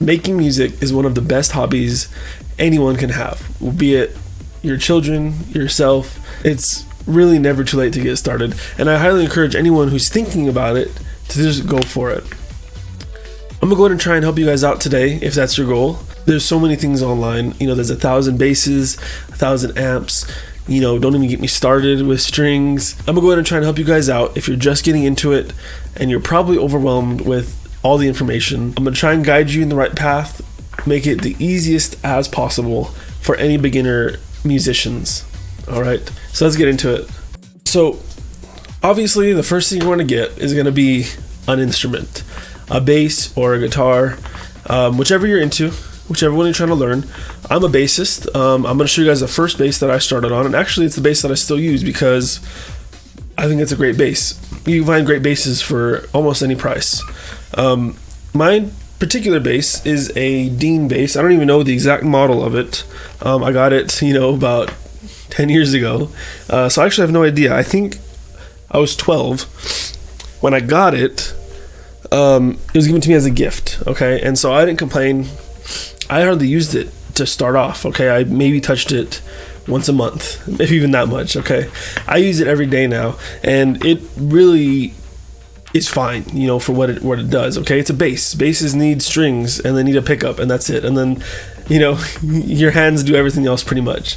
Making music is one of the best hobbies anyone can have, be it your children, yourself. It's really never too late to get started, and I highly encourage anyone who's thinking about it to just go for it. I'm gonna go ahead and try and help you guys out today if that's your goal. There's so many things online. There's 1,000 basses, 1,000 amps. Don't even get me started with strings. I'm gonna go ahead and try and help you guys out if you're just getting into it and you're probably overwhelmed with all the information. I'm gonna try and guide you in the right path, make it the easiest as possible for any beginner musicians. All right, so let's get into it. So obviously the first thing you want to get is going to be an instrument, a bass or a guitar, whichever you're into, whichever one you're trying to learn. I'm a bassist. I'm going to show you guys the first bass that I started on, and actually it's the bass that I still use because I think it's a great bass. You can find great basses for almost any price. My particular bass is a Dean bass. I don't even know the exact model of it. I got it, about 10 years ago. So I actually have no idea. I think I was 12 when I got it. It was given to me as a gift, okay? And so I didn't complain. I hardly used it to start off, okay? I maybe touched it once a month, maybe even that much, okay? I use it every day now, and it really is fine, for what it does, okay? It's a bass. Basses need strings, and they need a pickup, and that's it. And then, your hands do everything else pretty much.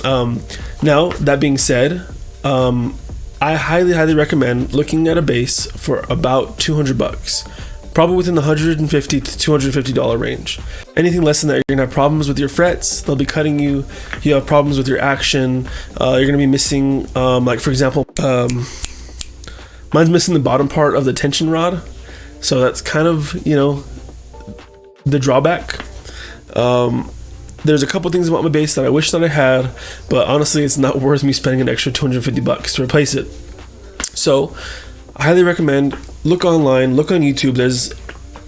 Now, that being said, I highly recommend looking at a bass for about $200, probably within the $150 to $250 range. Anything less than that, you're gonna have problems with your frets. They'll be cutting you. You have problems with your action. You're gonna be missing, like for example, mine's missing the bottom part of the tension rod, so that's kind of the drawback. There's a couple things about my bass that I wish that I had, but honestly it's not worth me spending an extra $250 to replace it. So I highly recommend look online, look on YouTube. There's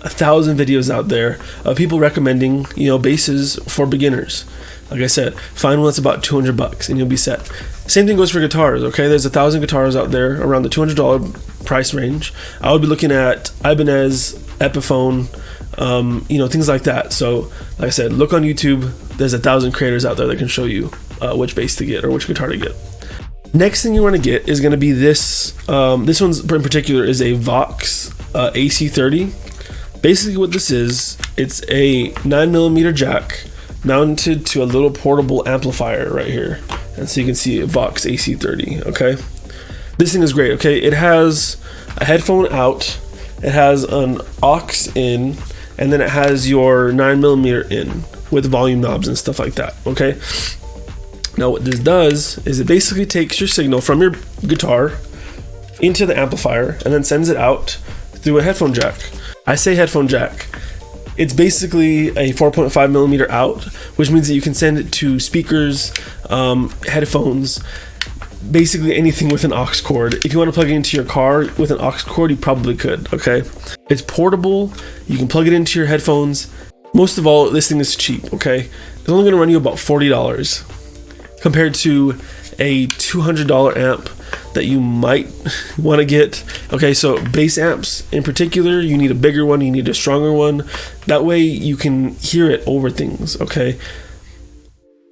1,000 videos out there of people recommending basses for beginners. Like I said, find one that's about $200 and you'll be set. Same thing goes for guitars, okay? There's 1,000 guitars out there around the $200 price range. I would be looking at Ibanez, Epiphone, things like that. So like I said, look on YouTube. There's 1,000 creators out there that can show you which bass to get or which guitar to get. Next thing you want to get is going to be this. This one's in particular is a Vox AC30. Basically what this is, it's a 9mm jack mounted to a little portable amplifier right here. And so you can see a Vox AC30, okay? This thing is great, okay? It has a headphone out, it has an aux in, and then it has your 9mm in with volume knobs and stuff like that, okay? Now what this does is it basically takes your signal from your guitar into the amplifier and then sends it out through a headphone jack. I say headphone jack. It's basically a 4.5mm out, which means that you can send it to speakers, headphones, basically anything with an aux cord. If you want to plug it into your car with an aux cord, you probably could, okay? It's portable. You can plug it into your headphones. Most of all, this thing is cheap, okay? It's only going to run you about $40 compared to a $200 amp that you might want to get. Okay, so bass amps in particular, you need a bigger one, you need a stronger one. That way you can hear it over things, okay?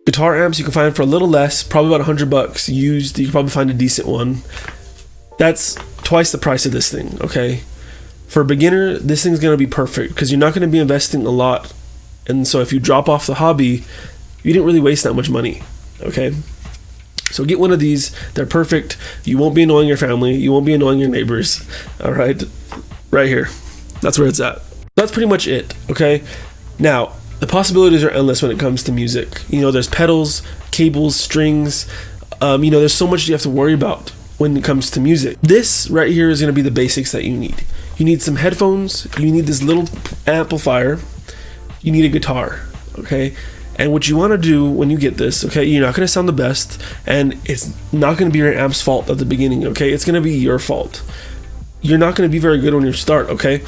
Guitar amps you can find for a little less, probably about $100 used. You can probably find a decent one. That's twice the price of this thing, okay? For a beginner, this thing's going to be perfect because you're not going to be investing a lot. And so if you drop off the hobby, you didn't really waste that much money, okay? So get one of these. They're perfect. You won't be annoying your family. You won't be annoying your neighbors. All right, right here. That's where it's at. That's pretty much it, okay? Now, the possibilities are endless when it comes to music. There's pedals, cables, strings. There's so much you have to worry about when it comes to music. This right here is going to be the basics that you need. You need some headphones. You need this little amplifier. You need a guitar, okay? And what you want to do when you get this, okay, you're not going to sound the best, and it's not going to be your amp's fault at the beginning, okay? It's going to be your fault. You're not going to be very good when you start, okay?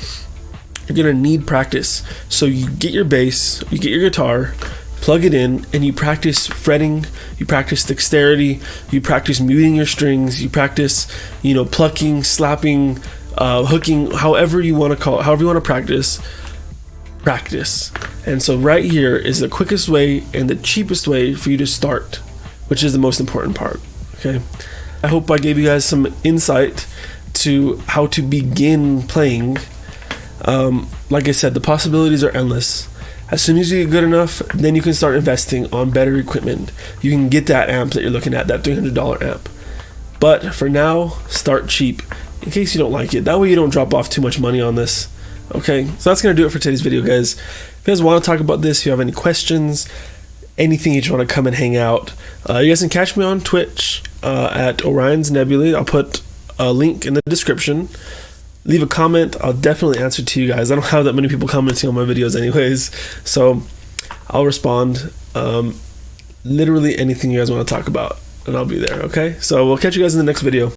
You're going to need practice. So you get your bass, you get your guitar, plug it in, and you practice fretting, you practice dexterity, you practice muting your strings, you practice, plucking, slapping, hooking, however you want to call it, however you want to practice. practice. And so right here is the quickest way and the cheapest way for you to start, which is the most important part. Okay, I hope I gave you guys some insight to how to begin playing. Like I said, the possibilities are endless. As soon as you get good enough, then you can start investing on better equipment. You can get that amp that you're looking at, that $300 amp. But for now, start cheap in case you don't like it. That way you don't drop off too much money on this. Okay, so that's going to do it for today's video, guys. If you guys want to talk about this, if you have any questions, anything you just want to come and hang out, you guys can catch me on Twitch at Orion's Nebulae. I'll put a link in the description. Leave a comment. I'll definitely answer to you guys. I don't have that many people commenting on my videos anyways, so I'll respond. Literally anything you guys want to talk about, and I'll be there. Okay, so we'll catch you guys in the next video.